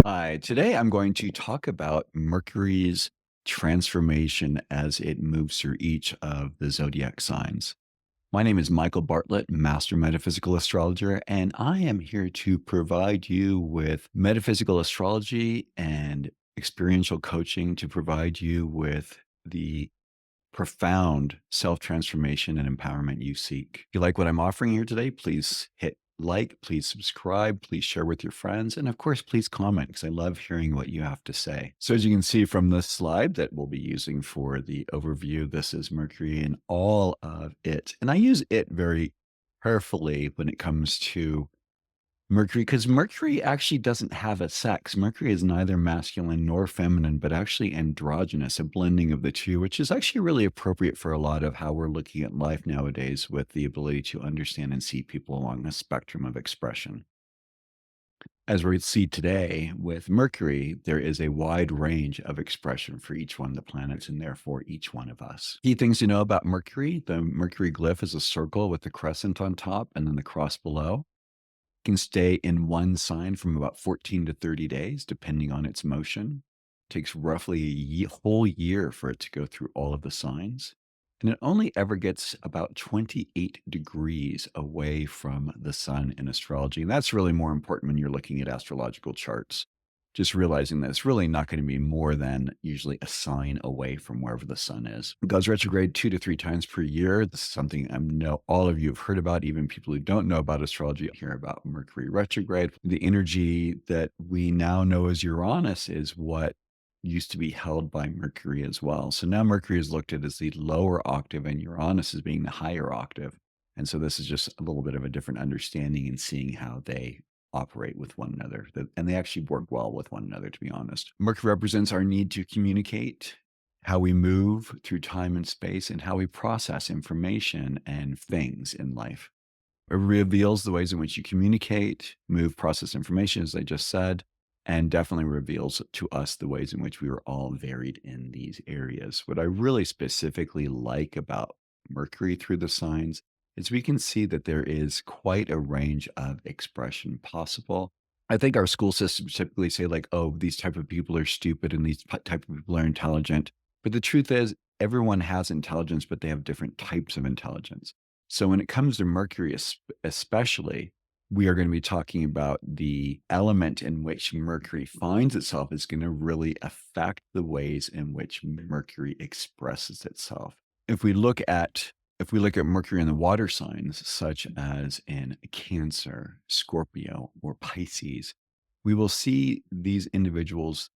Hi, today I'm going to talk about Mercury's transformation as it moves through each of the zodiac signs. My name is Michael Bartlett, Master Metaphysical Astrologer, and I am here to provide you with metaphysical astrology and experiential coaching to provide you with the profound self transformation and empowerment you seek. If you like what I'm offering here today, please hit like, please subscribe, please share with your friends, and of course, please comment because I love hearing what you have to say. So, as you can see from this slide that we'll be using for the overview, this is Mercury and all of it. And I use it very carefully when it comes to Mercury, because Mercury actually doesn't have a sex. Mercury is neither masculine nor feminine, but actually androgynous, a blending of the two, which is actually really appropriate for a lot of how we're looking at life nowadays with the ability to understand and see people along a spectrum of expression. As we see today with Mercury, there is a wide range of expression for each one of the planets and therefore each one of us. Key things to know about Mercury: the Mercury glyph is a circle with the crescent on top and then the cross below. Can stay in one sign from about 14 to 30 days, depending on its motion. Takes roughly a whole year for it to go through all of the signs. And it only ever gets about 28 degrees away from the sun in astrology. And that's really more important when you're looking at astrological charts. Just realizing that it's really not going to be more than usually a sign away from wherever the sun is. It goes retrograde 2 to 3 times per year. This is something I know all of you have heard about. Even people who don't know about astrology hear about Mercury retrograde. The energy that we now know as Uranus is what used to be held by Mercury as well. So now Mercury is looked at as the lower octave and Uranus as being the higher octave. And so this is just a little bit of a different understanding and seeing how they operate with one another. And they actually work well with one another, to be honest. Mercury represents our need to communicate, how we move through time and space, and how we process information and things in life. It reveals the ways in which you communicate, move, process information, as I just said, and definitely reveals to us the ways in which we are all varied in these areas. What I really specifically like about Mercury through the signs is we can see that there is quite a range of expression possible. I think our school systems typically say, like, oh, these type of people are stupid and these type of people are intelligent. But the truth is, everyone has intelligence, but they have different types of intelligence. So when it comes to Mercury, especially, we are going to be talking about the element in which Mercury finds itself is going to really affect the ways in which Mercury expresses itself. If we look at Mercury in the water signs, such as in Cancer, Scorpio, or Pisces, we will see these individuals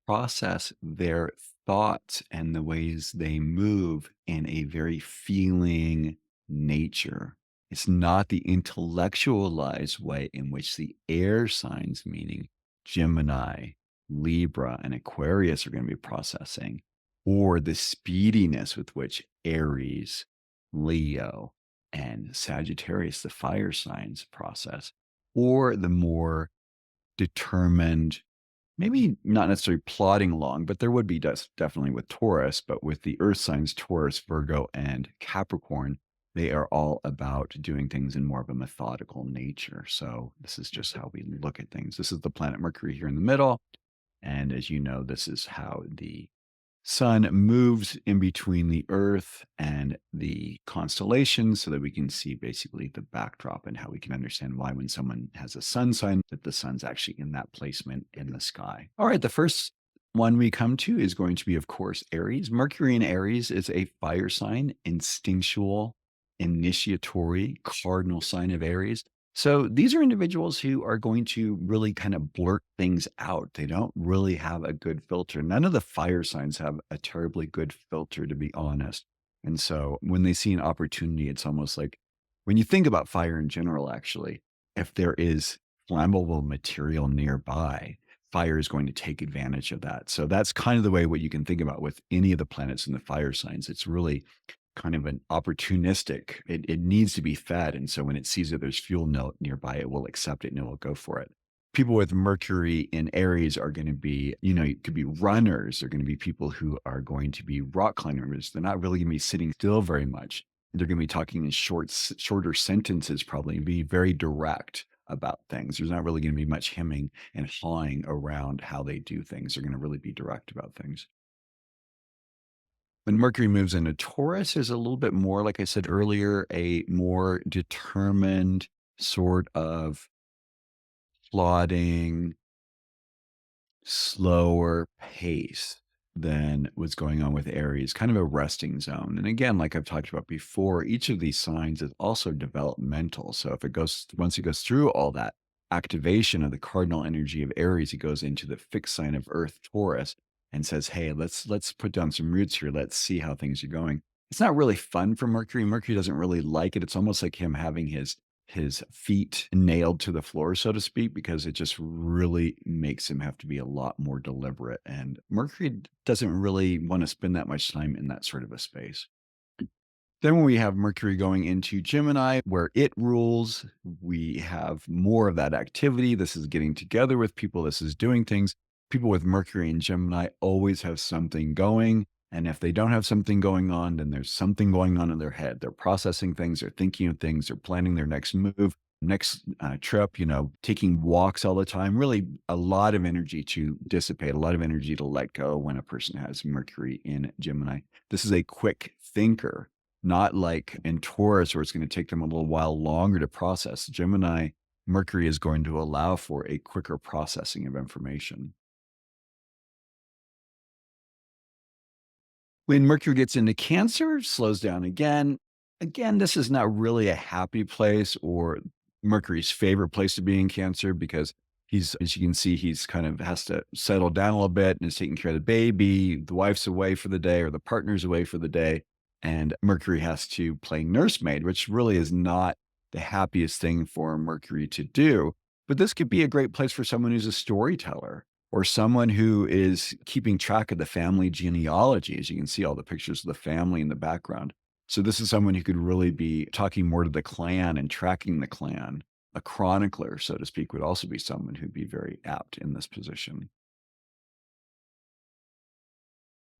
process their thoughts and the ways they move in a very feeling nature. It's not the intellectualized way in which the air signs, meaning Gemini, Libra, and Aquarius, are going to be processing, or the speediness with which Aries, Leo, and Sagittarius, the fire signs, process, or the more determined, maybe not necessarily plodding along, but there would be definitely with Taurus, but with the earth signs, Taurus, Virgo, and Capricorn, they are all about doing things in more of a methodical nature. So this is just how we look at things. This is the planet Mercury here in the middle. And as you know, this is how the sun moves in between the earth and the constellations so that we can see basically the backdrop and how we can understand why when someone has a sun sign that the sun's actually in that placement in the sky. All right, the first one we come to is going to be, of course, Aries. Mercury in Aries is a fire sign, instinctual, initiatory, cardinal sign of Aries. So these are individuals who are going to really kind of blurt things out. They don't really have a good filter. None of the fire signs have a terribly good filter, to be honest. And so when they see an opportunity, it's almost like when you think about fire in general, actually, if there is flammable material nearby, fire is going to take advantage of that. So that's kind of the way what you can think about with any of the planets in the fire signs. It's really kind of an opportunistic. It needs to be fed, and so when it sees that there's fuel nearby, it will accept it and it will go for it. People with Mercury in Aries are going to be, it could be runners. They're going to be people who are going to be rock climbers. They're not really going to be sitting still very much. They're going to be talking in shorter sentences, probably, and be very direct. about things. There's not really going to be much hemming and hawing around how they do things. They're going to really be direct about things. When Mercury moves into Taurus, is a little bit more, like I said earlier, a more determined sort of plodding, slower pace than what's going on with Aries, kind of a resting zone. And again, like I've talked about before, each of these signs is also developmental. So if it goes, once it goes through all that activation of the cardinal energy of Aries, it goes into the fixed sign of Earth, Taurus, and says, "Hey, let's put down some roots here. Let's see how things are going." It's not really fun for Mercury. Mercury doesn't really like it. It's almost like him having his feet nailed to the floor, so to speak, because it just really makes him have to be a lot more deliberate. And Mercury doesn't really want to spend that much time in that sort of a space. Then when we have Mercury going into Gemini, where it rules, we have more of that activity. This is getting together with people. This is doing things. People with Mercury and Gemini always have something going. And if they don't have something going on, then there's something going on in their head. They're processing things, they're thinking of things, they're planning their next move, next trip, taking walks all the time. Really a lot of energy to dissipate, a lot of energy to let go when a person has Mercury in Gemini. This is a quick thinker, not like in Taurus, where it's going to take them a little while longer to process. Gemini, Mercury is going to allow for a quicker processing of information. When Mercury gets into Cancer, slows down again. Again, this is not really a happy place or Mercury's favorite place to be in Cancer, because as you can see, he's kind of has to settle down a little bit and is taking care of the baby. The wife's away for the day or the partner's away for the day. And Mercury has to play nursemaid, which really is not the happiest thing for Mercury to do. But this could be a great place for someone who's a storyteller or someone who is keeping track of the family genealogy. As you can see, all the pictures of the family in the background. So this is someone who could really be talking more to the clan and tracking the clan. A chronicler, so to speak, would also be someone who'd be very apt in this position.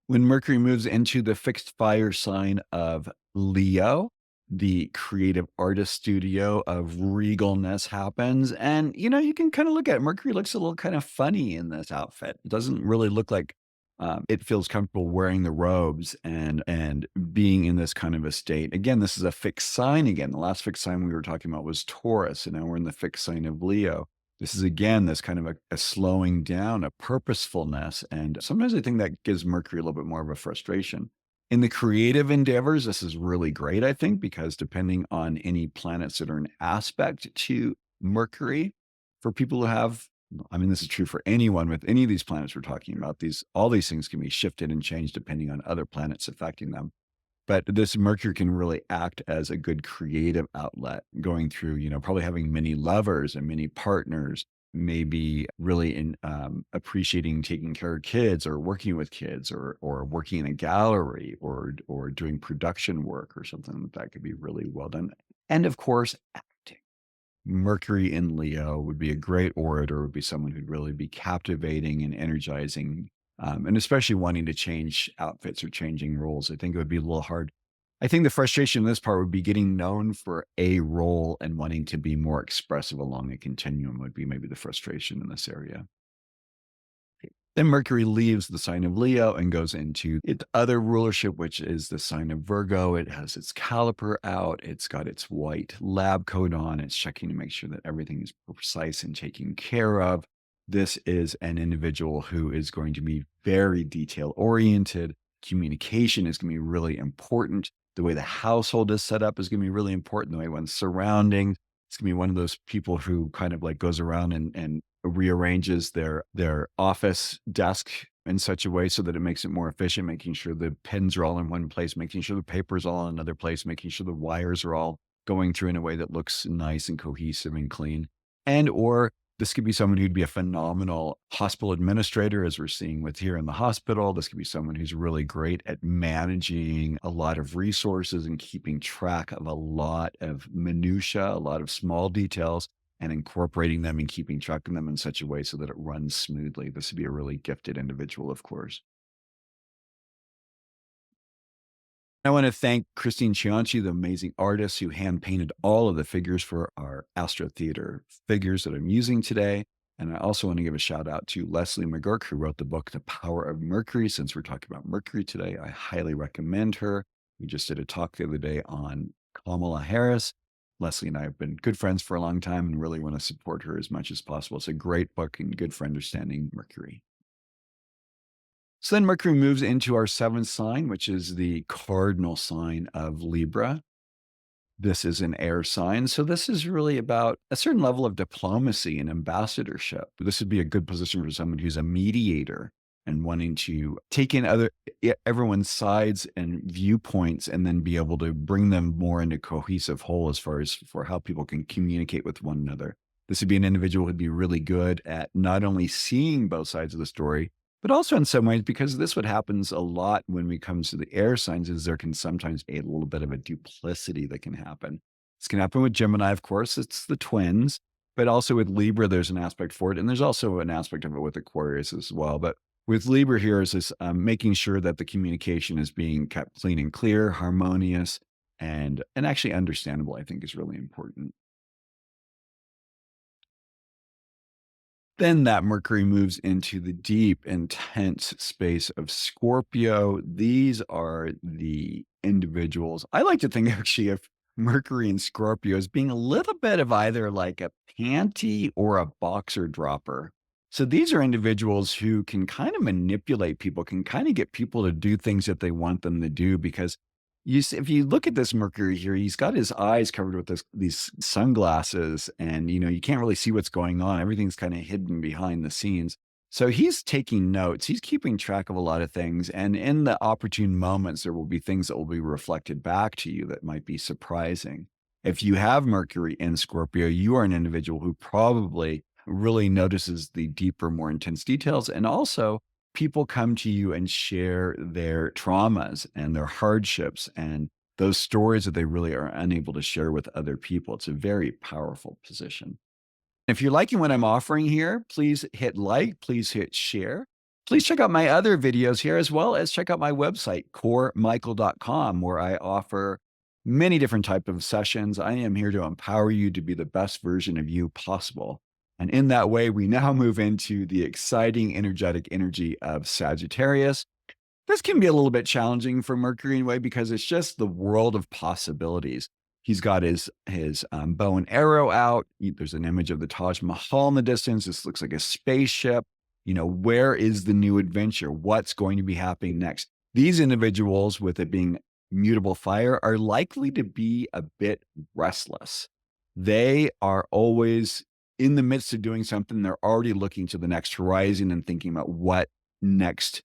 When Mercury moves into the fixed fire sign of Leo, the creative artist studio of regalness happens. And, you can kind of look at it. Mercury looks a little kind of funny in this outfit. It doesn't really look like it feels comfortable wearing the robes and being in this kind of a state. Again, this is a fixed sign again. The last fixed sign we were talking about was Taurus, and now we're in the fixed sign of Leo. This is again this kind of a slowing down, a purposefulness. And sometimes I think that gives Mercury a little bit more of a frustration. In the creative endeavors, this is really great, I think, because depending on any planets that are an aspect to Mercury, for people who have, I mean, this is true for anyone with any of these planets we're talking about, all these things can be shifted and changed depending on other planets affecting them. But this Mercury can really act as a good creative outlet, going through, probably having many lovers and many partners, maybe really in appreciating taking care of kids or working with kids or working in a gallery or doing production work or something that could be really well done. And of course, acting. Mercury in Leo would be a great orator, would be someone who'd really be captivating and energizing, and especially wanting to change outfits or changing roles. I think it would be a little hard. I think the frustration in this part would be getting known for a role and wanting to be more expressive along a continuum would be maybe the frustration in this area. Then Mercury leaves the sign of Leo and goes into its other rulership, which is the sign of Virgo. It has its caliper out. It's got its white lab coat on. It's checking to make sure that everything is precise and taken care of. This is an individual who is going to be very detail oriented. Communication is going to be really important. The way the household is set up is going to be really important. The way one's surrounding. It's going to be one of those people who kind of like goes around and rearranges their office desk in such a way so that it makes it more efficient, making sure the pens are all in one place, making sure the paper's all in another place, making sure the wires are all going through in a way that looks nice and cohesive and clean. And or this could be someone who'd be a phenomenal hospital administrator, as we're seeing with here in the hospital. This could be someone who's really great at managing a lot of resources and keeping track of a lot of minutia, a lot of small details, and incorporating them and keeping track of them in such a way so that it runs smoothly. This would be a really gifted individual, of course. I want to thank Christine Cianci, the amazing artist who hand painted all of the figures for our Astro Theater figures that I'm using today. And I also want to give a shout out to Leslie McGurk, who wrote the book, The Power of Mercury. Since we're talking about Mercury today, I highly recommend her. We just did a talk the other day on Kamala Harris. Leslie and I have been good friends for a long time and really want to support her as much as possible. It's a great book and good for understanding Mercury. So then Mercury moves into our seventh sign, which is the cardinal sign of Libra. This is an air sign. So this is really about a certain level of diplomacy and ambassadorship. This would be a good position for someone who's a mediator and wanting to take in everyone's sides and viewpoints and then be able to bring them more into cohesive whole as far as for how people can communicate with one another. This would be an individual who'd be really good at not only seeing both sides of the story, but also in some ways, because this what happens a lot when we come to the air signs, is there can sometimes be a little bit of a duplicity that can happen. This can happen with Gemini, of course, it's the twins, but also with Libra, there's an aspect for it. And there's also an aspect of it with Aquarius as well. But with Libra here is this making sure that the communication is being kept clean and clear, harmonious, and actually understandable, I think is really important. Then that Mercury moves into the deep, intense space of Scorpio. These are the individuals. I like to think actually of Mercury and Scorpio as being a little bit of either like a panty or a boxer dropper. So these are individuals who can kind of manipulate people, can kind of get people to do things that they want them to do because if you look at this Mercury here, he's got his eyes covered with these sunglasses, and you can't really see what's going on. Everything's kind of hidden behind the scenes. So he's taking notes. He's keeping track of a lot of things, and in the opportune moments, there will be things that will be reflected back to you that might be surprising. If you have Mercury in Scorpio, you are an individual who probably really notices the deeper, more intense details, and also people come to you and share their traumas and their hardships and those stories that they really are unable to share with other people. It's a very powerful position. If you're liking what I'm offering here, please hit like, please hit share. Please check out my other videos here, as well as check out my website, coremichael.com, where I offer many different types of sessions. I am here to empower you to be the best version of you possible. And in that way, we now move into the exciting, energetic energy of Sagittarius. This can be a little bit challenging for Mercury in a way because it's just the world of possibilities. He's got his bow and arrow out. There's an image of the Taj Mahal in the distance. This looks like a spaceship. Where is the new adventure? What's going to be happening next? These individuals, with it being mutable fire, are likely to be a bit restless. They are always in the midst of doing something. They're already looking to the next horizon and thinking about what next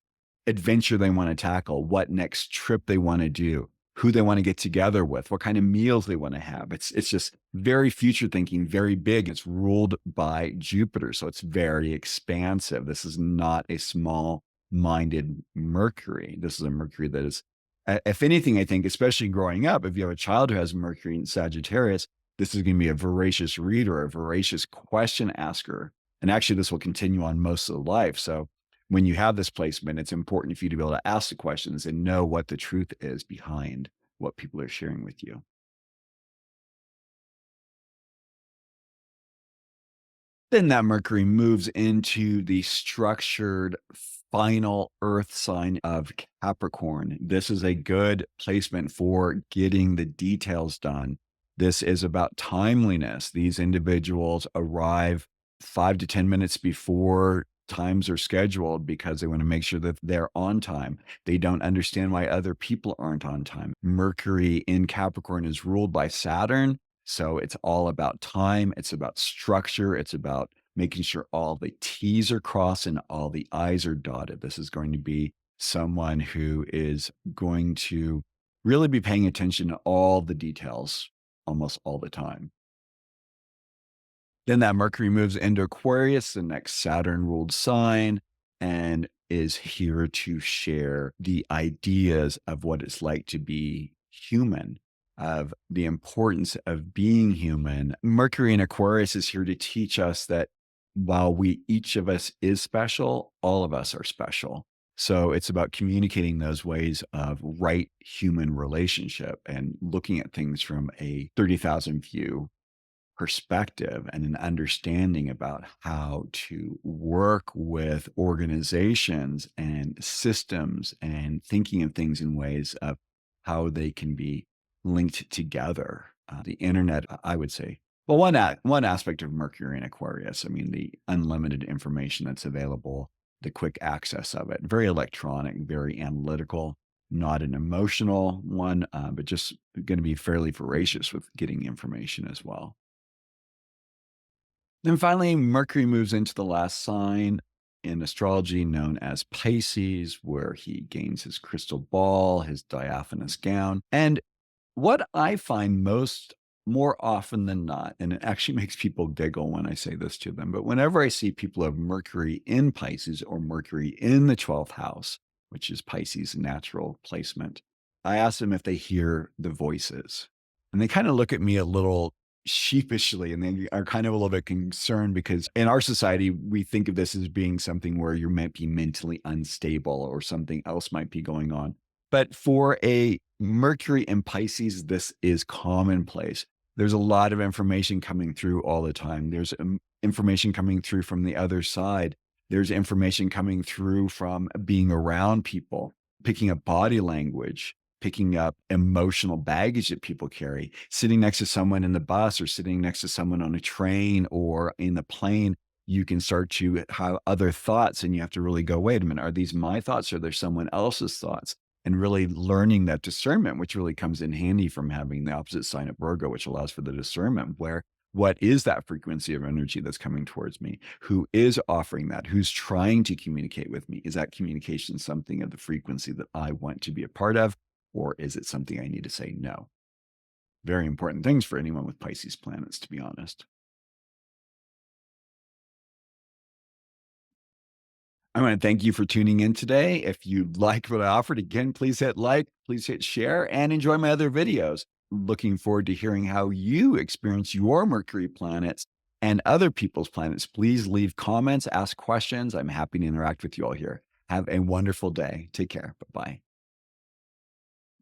adventure they want to tackle, what next trip they want to do, who they want to get together with, what kind of meals they want to have. It's just very future thinking, very big. It's ruled by Jupiter, so it's very expansive. This is not a small-minded Mercury. This is a Mercury that is, if anything, I think, especially growing up, if you have a child who has Mercury in Sagittarius, this is going to be a voracious reader, a voracious question asker. And actually, this will continue on most of the life. So when you have this placement, it's important for you to be able to ask the questions and know what the truth is behind what people are sharing with you. Then that Mercury moves into the structured final earth sign of Capricorn. This is a good placement for getting the details done. This is about timeliness. These individuals arrive 5 to 10 minutes before times are scheduled because they want to make sure that they're on time. They don't understand why other people aren't on time. Mercury in Capricorn is ruled by Saturn. So it's all about time. It's about structure. It's about making sure all the T's are crossed and all the I's are dotted. This is going to be someone who is going to really be paying attention to all the details almost all the time. Then that Mercury moves into Aquarius, the next Saturn ruled sign, and is here to share the ideas of what it's like to be human, of the importance of being human. Mercury in Aquarius is here to teach us that while each of us is special, all of us are special. So it's about communicating those ways of right human relationship and looking at things from a 30,000 view perspective and an understanding about how to work with organizations and systems and thinking of things in ways of how they can be linked together. The internet, I would say, well, one aspect of Mercury and Aquarius, I mean, the unlimited information that's available, the quick access of it, very electronic, very analytical, not an emotional one, but just going to be fairly voracious with getting information as well. Then finally, Mercury moves into the last sign in astrology known as Pisces, where he gains his crystal ball, his diaphanous gown. And what I find more often than not, and it actually makes people giggle when I say this to them, but whenever I see people have Mercury in Pisces or Mercury in the 12th house, which is Pisces' natural placement, I ask them if they hear the voices. And they kind of look at me a little sheepishly and they are kind of a little bit concerned because in our society, we think of this as being something where you might be mentally unstable or something else might be going on. But for a Mercury in Pisces, this is commonplace. There's a lot of information coming through all the time. There's information coming through from the other side. There's information coming through from being around people, picking up body language, picking up emotional baggage that people carry, sitting next to someone in the bus or sitting next to someone on a train or in the plane. You can start to have other thoughts and you have to really go, wait a minute, are these my thoughts or are there someone else's thoughts? And really learning that discernment, which really comes in handy from having the opposite sign of Virgo, which allows for the discernment where what is that frequency of energy that's coming towards me? Who is offering that? Who's trying to communicate with me? Is that communication something of the frequency that I want to be a part of? Or is it something I need to say no? Very important things for anyone with Pisces planets, to be honest. I want to thank you for tuning in today. If you liked what I offered, again, please hit like, please hit share, and enjoy my other videos. Looking forward to hearing how you experience your Mercury planets and other people's planets. Please leave comments, ask questions. I'm happy to interact with you all here. Have a wonderful day. Take care. Bye bye.